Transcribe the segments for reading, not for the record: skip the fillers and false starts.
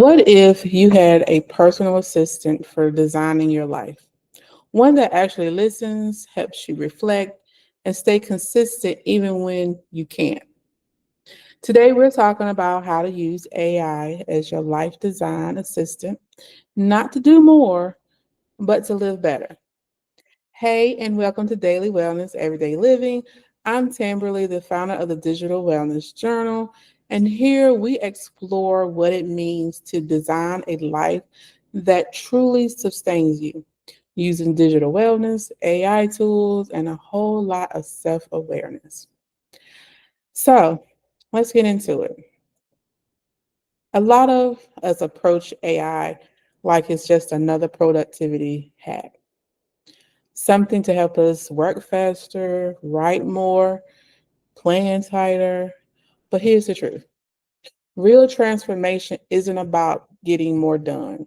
What if you had a personal assistant for designing your life? One that actually listens, helps you reflect, and stay consistent even when you can't. Today, we're talking about how to use AI as your life design assistant, not to do more, but to live better. Hey, and welcome to Daily Wellness Everyday Living. I'm Tamberly, the founder of the Digital Wellness Journal, and here we explore what it means to design a life that truly sustains you using digital wellness, AI tools, and a whole lot of self awareness. So let's get into it. A lot of us approach AI like it's just another productivity hack, something to help us work faster, write more, plan tighter. But here's the truth: real transformation isn't about getting more done,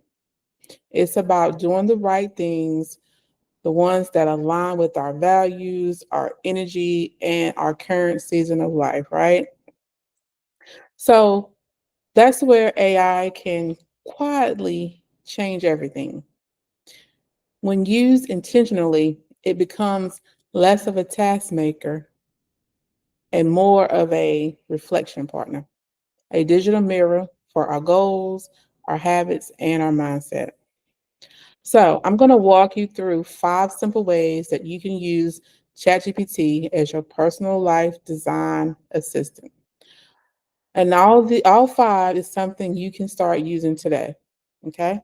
it's about doing the right things, the ones that align with our values, our energy, and our current season of life, right? So that's where AI can quietly change everything. When used intentionally, it becomes less of a task maker and more of a reflection partner, a digital mirror for our goals, our habits, and our mindset. So, I'm going to walk you through 5 simple ways that you can use ChatGPT as your personal life design assistant. And all 5 is something you can start using today. Okay?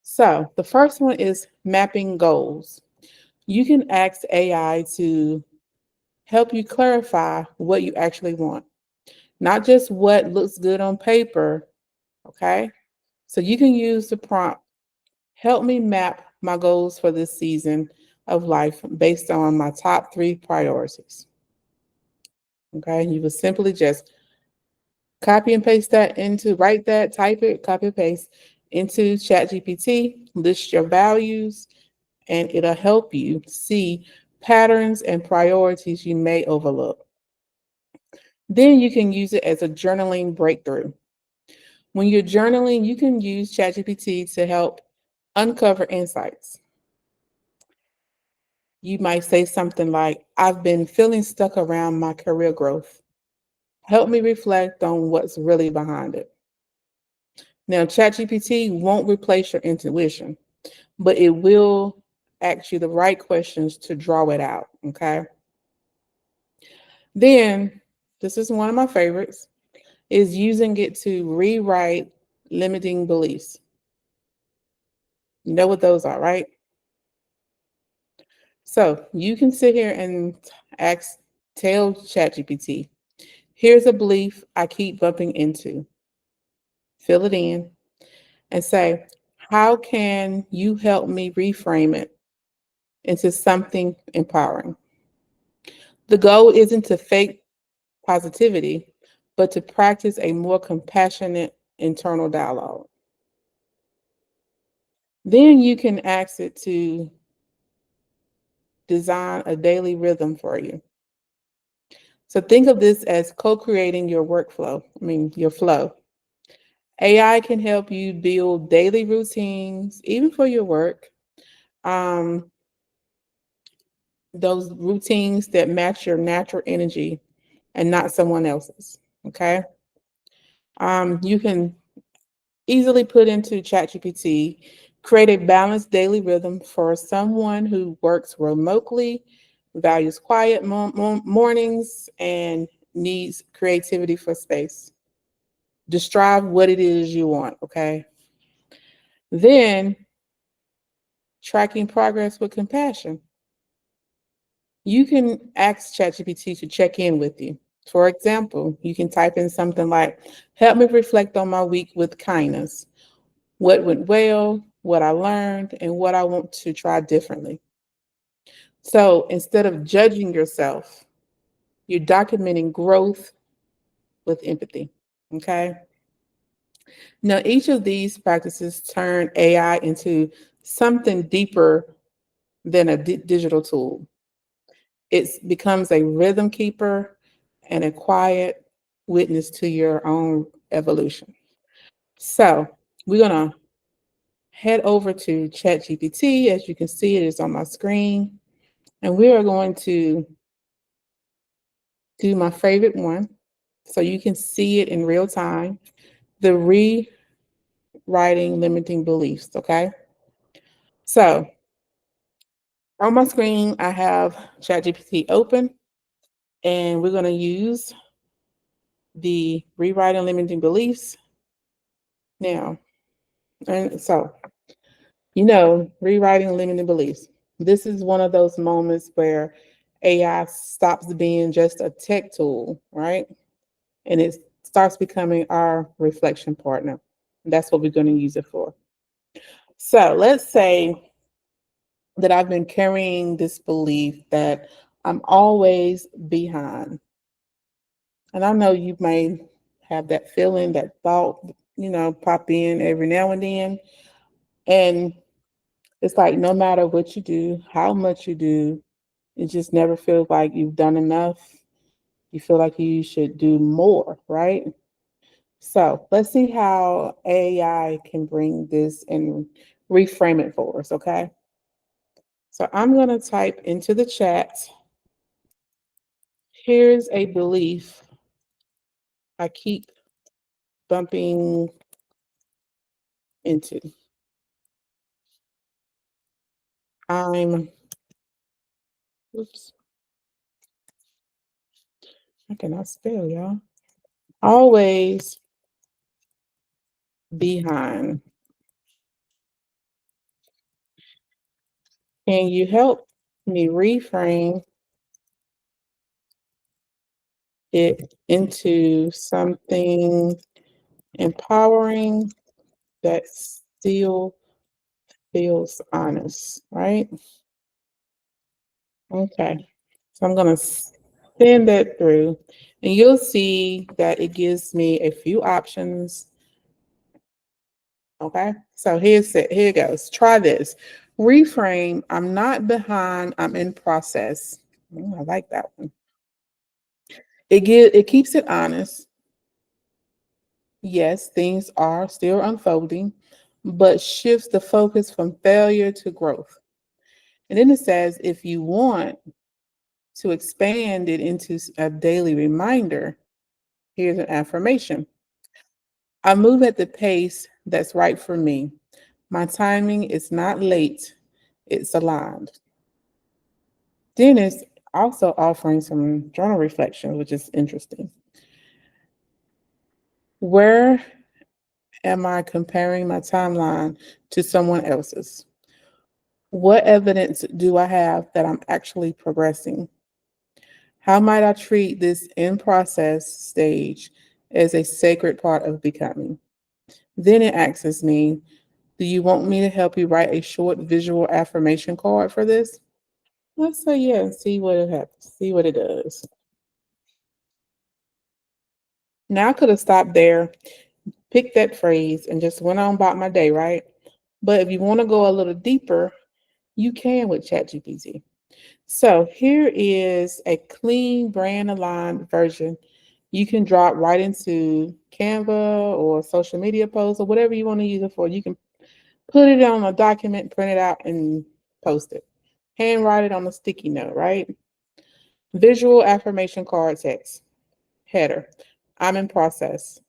So, the first one is mapping goals. You can ask AI to help you clarify what you actually want, not just what looks good on paper. Okay? So, you can use the prompt: help me map my goals for this season of life based on my top 3 priorities. Okay, you will simply just copy and paste that into, write that, type it, copy and paste into ChatGPT, list your values, and it'll help you see patterns and priorities you may overlook. Then you can use it as a journaling breakthrough. When you're journaling, you can use ChatGPT to help uncover insights. You might say something like, I've been feeling stuck around my career growth. Help me reflect on what's really behind it. Now, ChatGPT won't replace your intuition, but it will ask you the right questions to draw it out. Okay. Then, this is one of my favorites, is using it to rewrite limiting beliefs. You know what those are, right? So you can sit here and ask, tell ChatGPT, here's a belief I keep bumping into. Fill it in and say, how can you help me reframe it into something empowering? The goal isn't to fake positivity, but to practice a more compassionate internal dialogue. Then you can ask it to design a daily rhythm for you. So think of this as co creating your workflow, your flow. AI can help you build daily routines, even for your work. Um, those routines that match your natural energy and not someone else's. Okay. You can easily put into ChatGPT, create a balanced daily rhythm for someone who works remotely, values quiet mornings, and needs creativity for space. Describe what it is you want. Okay. Then tracking progress with compassion. You can ask ChatGPT to check in with you. For example, you can type in something like, help me reflect on my week with kindness. What went well, what I learned, and what I want to try differently. So instead of judging yourself, you're documenting growth with empathy. Okay. Now, each of these practices turn AI into something deeper than a digital tool. It becomes a rhythm keeper and a quiet witness to your own evolution. So, We're going to head over to ChatGPT. As you can see, it is on my screen. And we are going to do my favorite one so you can see it in real time, the rewriting limiting beliefs, okay? So on my screen, I have ChatGPT open, and we're going to use the rewriting limiting beliefs now. And so, rewriting limiting beliefs. This is one of those moments where AI stops being just a tech tool, right? And it starts becoming our reflection partner. That's what we're going to use it for. So let's say that I've been carrying this belief that I'm always behind. And I know you may have that feeling, that thought, pop in every now and then. And it's like no matter what you do, how much you do, it just never feels like you've done enough. You feel like you should do more, right? So let's see how AI can bring this and reframe it for us, okay? So I'm going to type into the chat, here's a belief I keep bumping into. I'm, oops, I cannot spell, y'all. Always behind. Can you help me reframe it into something empowering that still feels honest, right? Okay. So I'm going to send that through, and you'll see that it gives me a few options. Okay. So here's it. Here it goes. Try this. Reframe. I'm not behind. I'm in process. I like that one. It keeps it honest. Yes, things are still unfolding, but shifts the focus from failure to growth. And then it says, if you want to expand it into a daily reminder, here's an affirmation. I move at the pace that's right for me. My timing is not late, it's aligned. Then it's also offering some journal reflections, which is interesting. Where am I comparing my timeline to someone else's? What evidence do I have that I'm actually progressing? How might I treat this in process stage as a sacred part of becoming? Then it asks me, do you want me to help you write a short visual affirmation card for this? Let's say yeah and see what it happens, see what it does. Now I could have stopped there, picked that phrase, and just went on about my day, right? But if you want to go a little deeper, you can with ChatGPT. So here is a clean, brand aligned version you can drop right into Canva or social media posts or whatever you want to use it for. You can put it on a document, print it out, and post it. Handwrite it on a sticky note, right? Visual affirmation card text. Header. I'm in process.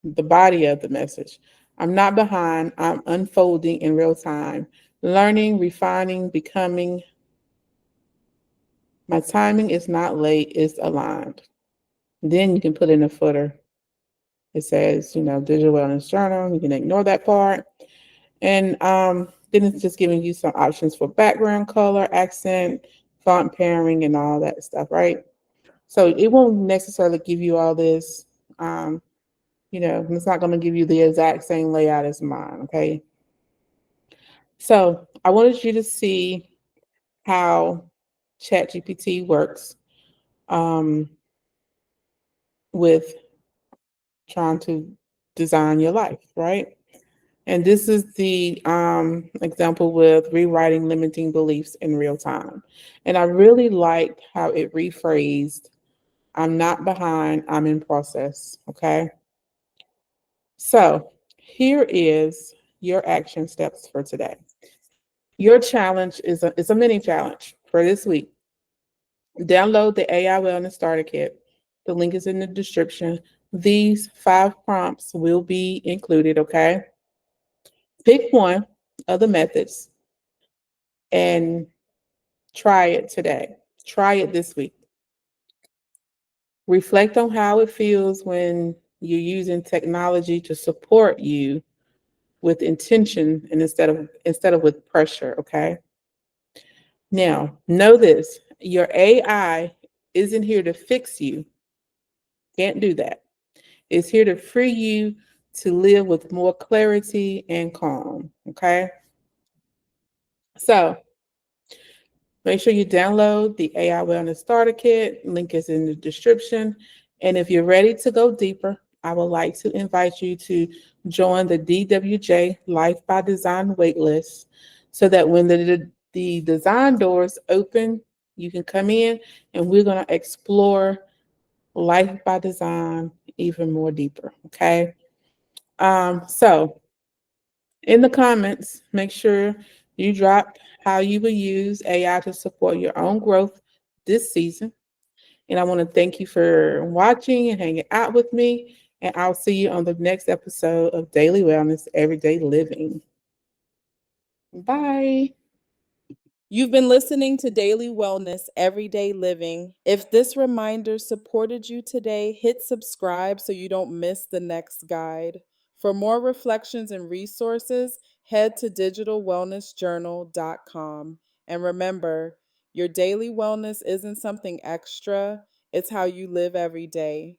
The body of the message. I'm not behind. I'm unfolding in real time. Learning, refining, becoming. My timing is not late, it's aligned. Then you can put in a footer. It says, digital wellness journal. You can ignore that part. And then it's just giving you some options for background color, accent, font pairing, and all that stuff, right? So it won't necessarily give you all this. It's not going to give you the exact same layout as mine, okay? So I wanted you to see how ChatGPT works um, with trying to design your life, right? And this is the example with rewriting limiting beliefs in real time. And I really liked how it rephrased, I'm not behind, I'm in process. Okay. So Here is your action steps for today. Your challenge is a mini challenge for this week. Download the AI Wellness Starter Kit. The link is in the description. These 5 prompts will be included, okay? Pick one of the methods and try it today. Try it this week. Reflect on how it feels when you're using technology to support you with intention and instead of with pressure, okay? Now, know this, your AI isn't here to fix you. Can't do that. It's here to free you to live with more clarity and calm, okay? So, make sure you download the AI Wellness Starter Kit. Link is in the description. And if you're ready to go deeper, I would like to invite you to join the DWJ Life by Design waitlist so that when the design doors open, you can come in and we're going to explore Life by Design even more deeper. Okay. So in the comments, make sure you drop how you will use AI to support your own growth this season. And I want to thank you for watching and hanging out with me. And I'll see you on the next episode of Daily Wellness Everyday Living. Bye. You've been listening to Daily Wellness Everyday Living. If this reminder supported you today, hit subscribe so you don't miss the next guide. For more reflections and resources, head to digitalwellnessjournal.com. And remember, your daily wellness isn't something extra, it's how you live every day.